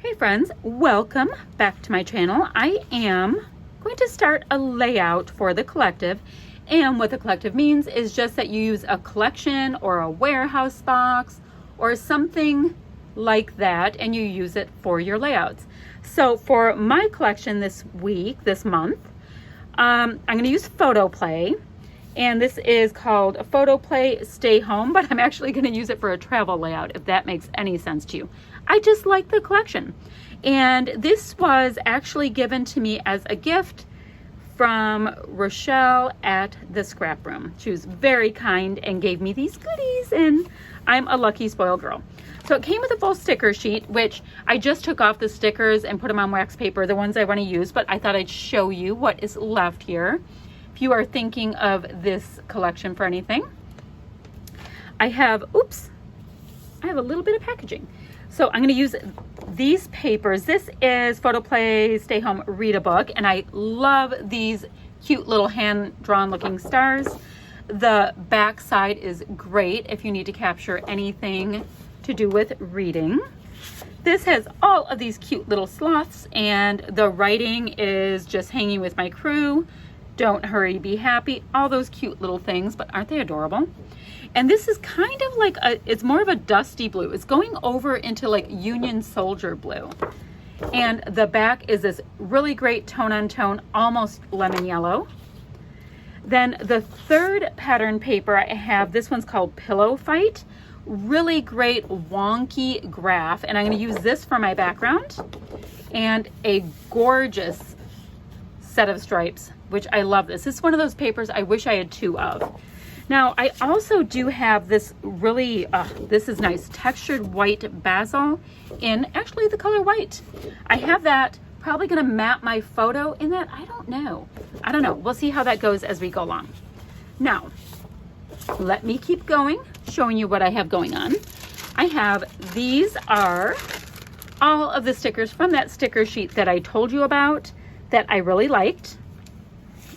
Hey friends, welcome back to my channel. I am going to start a layout for the collective, and what the collective means is just that you use a collection or a warehouse box or something like that and you use it for your layouts. So for my collection this month, I'm going to use Photo Play, and this is called Photo Play Stay Home, but I'm actually going to use it for a travel layout, if that makes any sense to you. I just like the collection. And this was actually given to me as a gift from Rochelle at the Scrap Room. She was very kind and gave me these goodies, and I'm a lucky spoiled girl. So it came with a full sticker sheet, which I just took off the stickers and put them on wax paper, the ones I want to use, but I thought I'd show you what is left here. If you are thinking of this collection for anything, I have a little bit of packaging. So I'm going to use these papers. This is Photo Play Stay Home Read a Book, and I love these cute little hand-drawn looking stars. The back side is great if you need to capture anything to do with reading. This has all of these cute little sloths, and the writing is just hanging with my crew. Don't hurry, be happy. All those cute little things, but aren't they adorable? And this is kind of like it's more of a dusty blue. It's going over into like Union Soldier blue. And the back is this really great tone on tone, almost lemon yellow. Then the third pattern paper I have, this one's called Pillow Fight. Really great wonky graph. And I'm going to use this for my background. And a gorgeous set of stripes, which I love this. This is one of those papers I wish I had two of. Now, I also do have this really, this is nice, textured white basil in actually the color white. I have that, probably gonna map my photo in that. I don't know. We'll see how that goes as we go along. Now, let me keep going, showing you what I have going on. These are all of the stickers from that sticker sheet that I told you about that I really liked.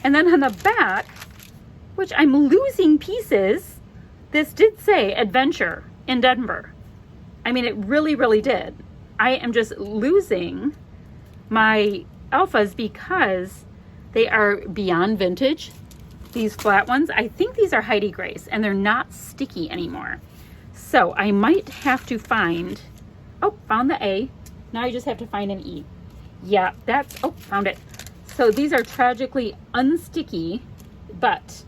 And then on the back, which I'm losing pieces, this did say Adventure in Denver. I mean, it really, really did. I am just losing my alphas because they are beyond vintage. These flat ones, I think these are Heidi Grace, and they're not sticky anymore. So I might have to find, found the A. Now I just have to find an E. Yeah, found it. So these are tragically unsticky, but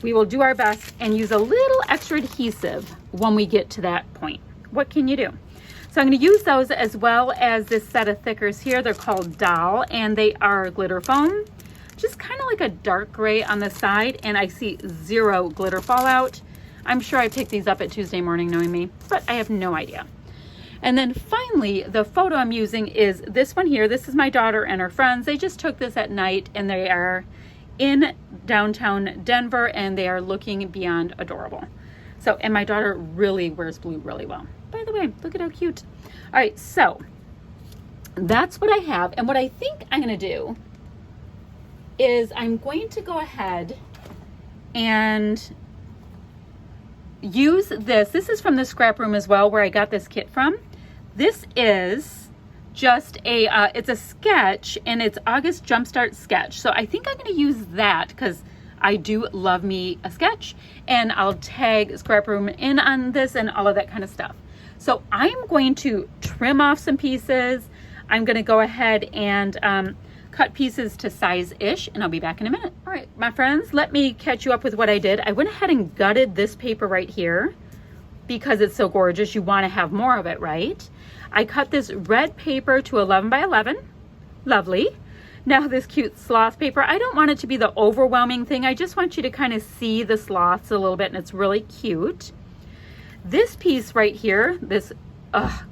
we will do our best and use a little extra adhesive when we get to that point. What can you do? So I'm going to use those as well as this set of thickers here. They're called Doll, and they are glitter foam. Just kind of like a dark gray on the side, and I see zero glitter fallout. I'm sure I picked these up at Tuesday morning, knowing me, but I have no idea. And then finally, the photo I'm using is this one here. This is my daughter and her friends. They just took this at night, and they are in downtown Denver, and they are looking beyond adorable. So, and my daughter really wears blue really well. By the way, look at how cute. All right, so that's what I have. And what I think I'm going to do is I'm going to go ahead and use this. This is from the Scrap Room as well, where I got this kit from. This is just it's a sketch, and it's August Jumpstart sketch. So I think I'm going to use that because I do love me a sketch, and I'll tag Scrap Room in on this and all of that kind of stuff. So I'm going to trim off some pieces. I'm going to go ahead and cut pieces to size-ish, and I'll be back in a minute. All right, my friends, let me catch you up with what I did. I went ahead and gutted this paper right here because it's so gorgeous. You want to have more of it, right? I cut this red paper to 11 by 11. Lovely. Now this cute sloth paper, I don't want it to be the overwhelming thing. I just want you to kind of see the sloths a little bit, and it's really cute. This piece right here, this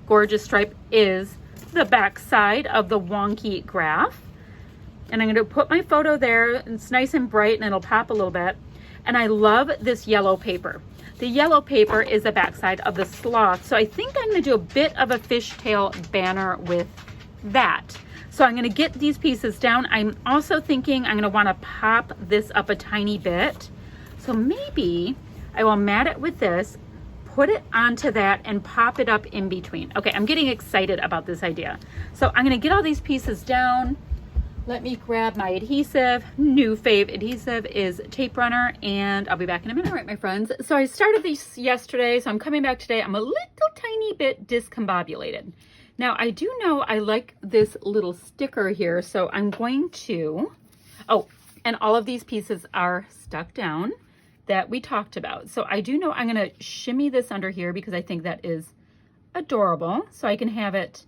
gorgeous stripe, is the back side of the wonky graph. And I'm going to put my photo there. It's nice and bright, and it'll pop a little bit. And I love this yellow paper. The yellow paper is the backside of the sloth. So I think I'm going to do a bit of a fishtail banner with that. So I'm going to get these pieces down. I'm also thinking I'm going to want to pop this up a tiny bit. So maybe I will mat it with this, put it onto that and pop it up in between. Okay, I'm getting excited about this idea. So I'm gonna get all these pieces down. Let me grab my adhesive. New fave adhesive is Tape Runner, and I'll be back in a minute. All right, my friends. So I started these yesterday, so I'm coming back today. I'm a little tiny bit discombobulated. Now, I do know I like this little sticker here, so I'm going to, oh, and all of these pieces are stuck down that we talked about. So I do know I'm gonna shimmy this under here because I think that is adorable. So I can have it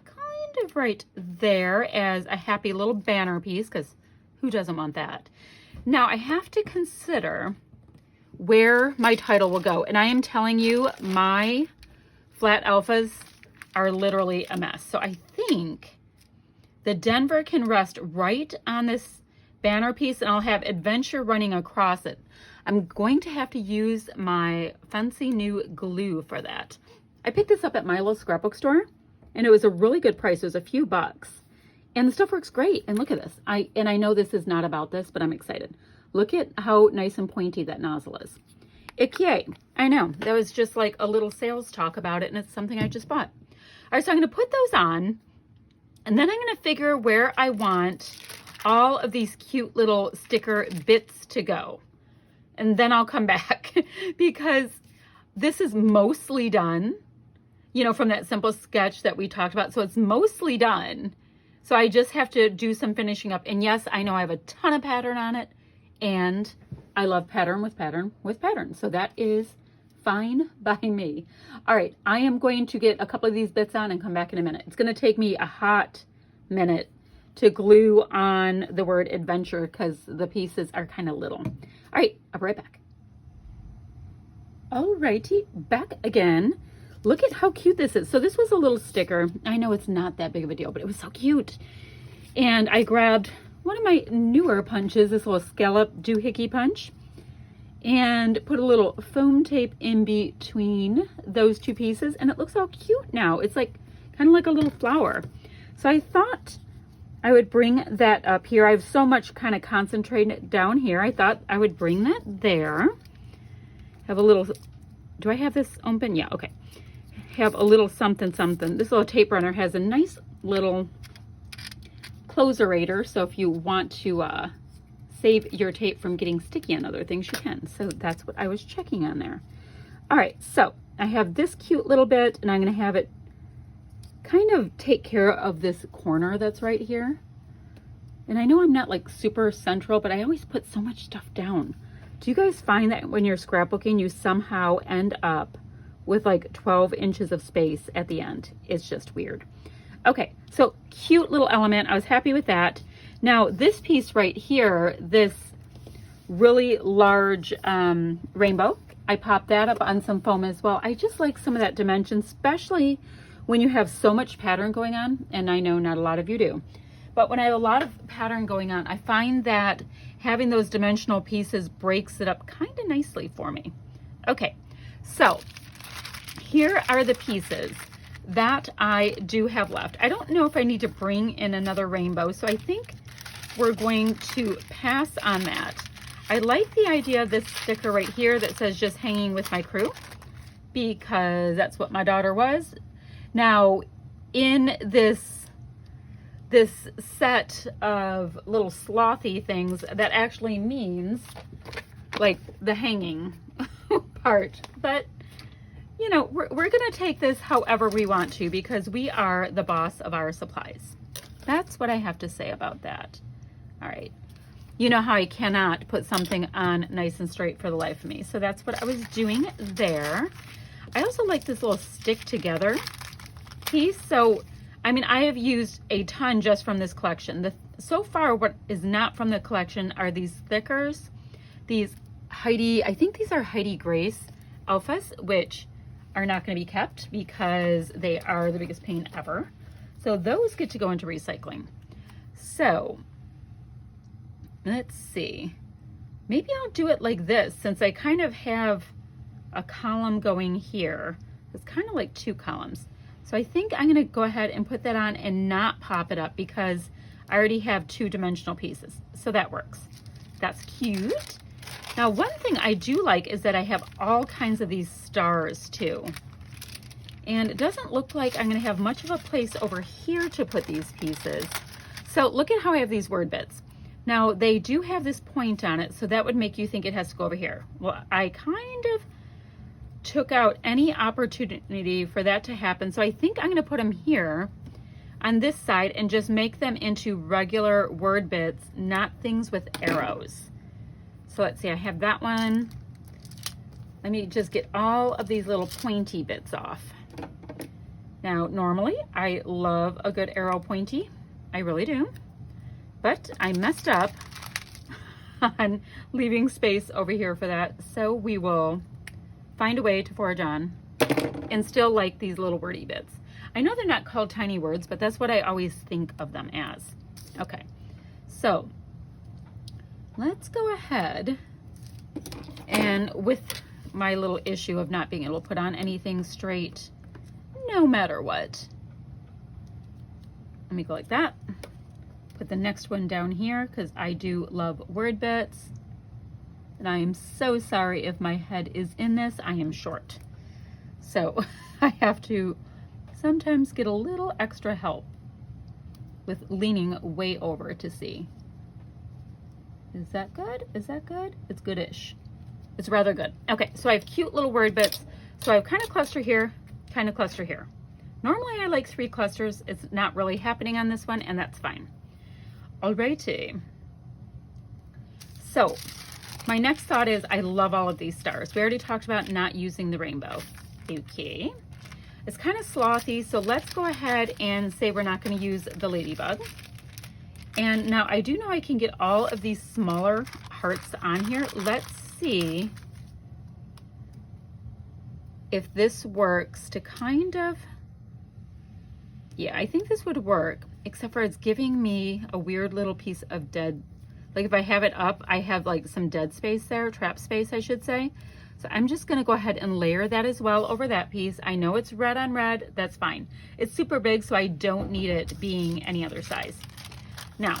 kind of right there as a happy little banner piece, because who doesn't want that? Now I have to consider where my title will go. And I am telling you, my flat alphas are literally a mess. So I think the Denver can rest right on this banner piece, and I'll have adventure running across it. I'm going to have to use my fancy new glue for that. I picked this up at my little scrapbook store, and it was a really good price. It was a few bucks, and the stuff works great. And look at this. I know this is not about this, but I'm excited. Look at how nice and pointy that nozzle is. Yay. I know, that was just like a little sales talk about it, and it's something I just bought. All right, so I'm going to put those on, and then I'm going to figure where I want all of these cute little sticker bits to go. And then I'll come back because this is mostly done, you know, from that simple sketch that we talked about. So it's mostly done. So I just have to do some finishing up. And yes, I know I have a ton of pattern on it, and I love pattern with pattern with pattern. So that is fine by me. All right, I am going to get a couple of these bits on and come back in a minute. It's going to take me a hot minute to glue on the word adventure because the pieces are kind of little. All right, I'll be right back. All righty, back again. Look at how cute this is. So this was a little sticker. I know it's not that big of a deal, but it was so cute. And I grabbed one of my newer punches, this little scallop doohickey punch, and put a little foam tape in between those two pieces, and it looks so cute now. It's like kind of like a little flower. So I thought I would bring that up here. I have so much kind of concentrated down here. I thought I would bring that there. Have a little, do I have this open? Yeah, okay. Have a little something, something. This little tape runner has a nice little closerator. So if you want to save your tape from getting sticky on other things, you can. So that's what I was checking on there. All right, so I have this cute little bit, and I'm gonna have it kind of take care of this corner that's right here. And I know I'm not like super central, but I always put so much stuff down. Do you guys find that when you're scrapbooking, you somehow end up with like 12 inches of space at the end? It's just weird. Okay, so cute little element. I was happy with that. Now this piece right here, this really large rainbow, I popped that up on some foam as well. I just like some of that dimension, especially when you have so much pattern going on, and I know not a lot of you do, but when I have a lot of pattern going on, I find that having those dimensional pieces breaks it up kind of nicely for me. Okay, so here are the pieces that I do have left. I don't know if I need to bring in another rainbow, so I think we're going to pass on that. I like the idea of this sticker right here that says just hanging with my crew, because that's what my daughter was. Now, in this set of little slothy things, that actually means like the hanging part. But, you know, we're going to take this however we want to, because we are the boss of our supplies. That's what I have to say about that. All right. You know how I cannot put something on nice and straight for the life of me. So that's what I was doing there. I also like this little stick together piece. So, I mean, I have used a ton just from this collection. So far, what is not from the collection are these stickers. These Heidi, I think these are Heidi Grace alphas, which are not going to be kept because they are the biggest pain ever. So those get to go into recycling. So let's see. Maybe I'll do it like this, since I kind of have a column going here. It's kind of like two columns. So I think I'm going to go ahead and put that on and not pop it up, because I already have two dimensional pieces. So that works. That's cute. Now, one thing I do like is that I have all kinds of these stars too. And it doesn't look like I'm going to have much of a place over here to put these pieces. So look at how I have these word bits. Now, they do have this point on it, so that would make you think it has to go over here. Well, I kind of took out any opportunity for that to happen. So I think I'm going to put them here on this side and just make them into regular word bits, not things with arrows. So let's see, I have that one. Let me just get all of these little pointy bits off. Now, normally I love a good arrow pointy. I really do. But I messed up on leaving space over here for that. So we will find a way to forge on and still like these little wordy bits. I know they're not called tiny words, but that's what I always think of them as. Okay, so let's go ahead and with my little issue of not being able to put on anything straight, no matter what. Let me go like that. Put the next one down here because I do love word bits. And I am so sorry if my head is in this. I am short. So I have to sometimes get a little extra help with leaning way over to see. Is that good? Is that good? It's goodish. It's rather good. Okay, so I have cute little word bits. So I have kind of cluster here, kind of cluster here. Normally I like 3 clusters. It's not really happening on this one, and that's fine. Alrighty. So my next thought is I love all of these stars. We already talked about not using the rainbow. Okay. It's kind of slothy, so let's go ahead and say we're not going to use the ladybug. And now I do know I can get all of these smaller hearts on here. Let's see if this works to kind of, yeah, I think this would work, except for it's giving me a weird little piece of dead, like if I have it up, I have like some dead space there, trap space, I should say. So I'm just gonna go ahead and layer that as well over that piece. I know it's red on red, that's fine. It's super big, so I don't need it being any other size. Now,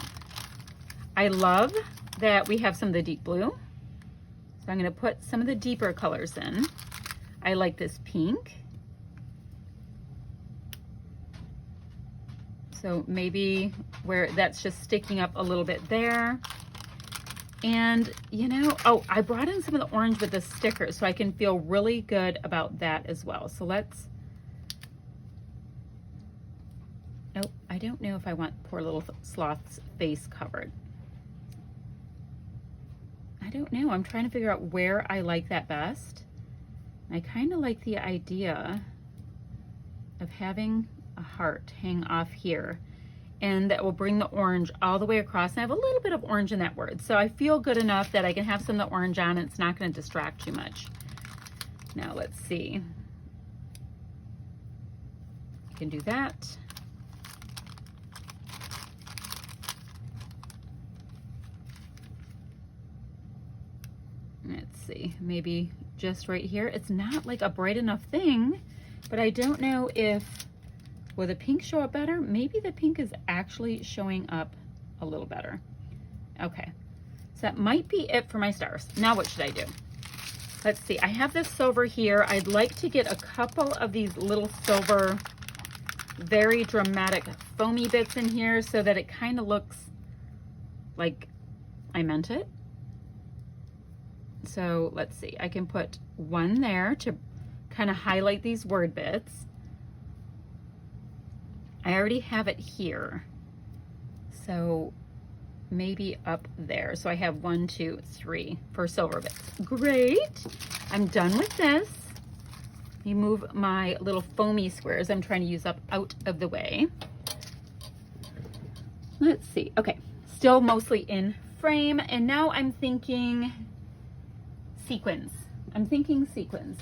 I love that we have some of the deep blue. So I'm gonna put some of the deeper colors in. I like this pink. So maybe where that's just sticking up a little bit there. And you know, oh, I brought in some of the orange with the stickers so I can feel really good about that as well. So let's, oh, I don't know if I want poor little Sloth's face covered. I don't know, I'm trying to figure out where I like that best. I kind of like the idea of having a heart hang off here, and that will bring the orange all the way across. And I have a little bit of orange in that word, so I feel good enough that I can have some of the orange on and it's not going to distract too much. Now let's see. I can do that. Let's see, maybe just right here. It's not like a bright enough thing, but I don't know if, will the pink show up better? Maybe the pink is actually showing up a little better. Okay, so that might be it for my stars. Now what should I do? Let's see, I have this silver here. I'd like to get a couple of these little silver, very dramatic foamy bits in here so that it kind of looks like I meant it. So let's see, I can put one there to kind of highlight these word bits. I already have it here, so maybe up there. So I have 1, 2, 3 for silver bits. Great, I'm done with this. Let me move my little foamy squares I'm trying to use up out of the way. Let's see, okay, still mostly in frame, and now I'm thinking sequins. I'm thinking sequins.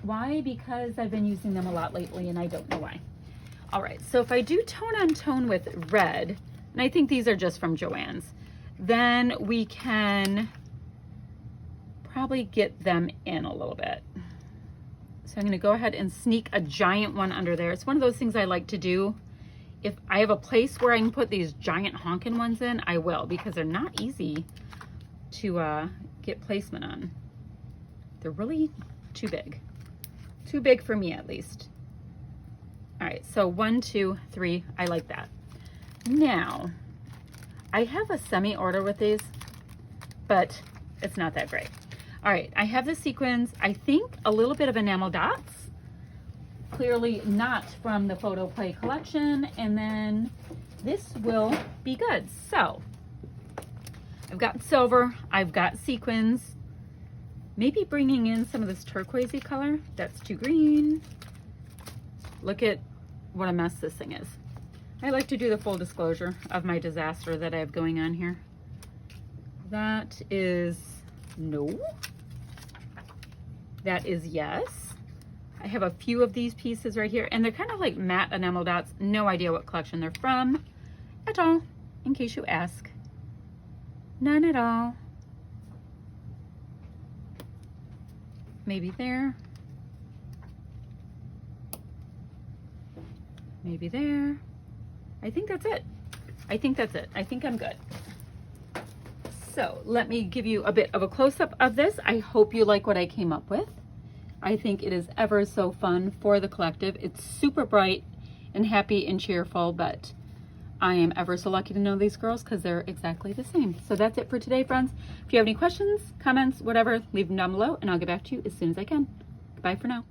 Why? Because I've been using them a lot lately and I don't know why. All right, so if I do tone on tone with red, and I think these are just from Joann's, then we can probably get them in a little bit. So I'm gonna go ahead and sneak a giant one under there. It's one of those things I like to do. If I have a place where I can put these giant honking ones in, I will, because they're not easy to get placement on. They're really too big. Too big for me, at least. All right, so 1, 2, 3, I like that. Now, I have a semi-order with these, but it's not that great. All right, I have the sequins, I think a little bit of enamel dots, clearly not from the Photo Play collection, and then this will be good. So, I've got silver, I've got sequins, maybe bringing in some of this turquoisey color. That's too green. Look at what a mess this thing is. I like to do the full disclosure of my disaster that I have going on here. That is no. That is yes. I have a few of these pieces right here, and they're kind of like matte enamel dots. No idea what collection they're from at all, in case you ask. None at all. Maybe there. Maybe there. I think that's it. I think that's it. I think I'm good. So let me give you a bit of a close-up of this. I hope you like what I came up with. I think it is ever so fun for the collective. It's super bright and happy and cheerful, but I am ever so lucky to know these girls because they're exactly the same. So that's it for today, friends. If you have any questions, comments, whatever, leave them down below and I'll get back to you as soon as I can. Goodbye for now.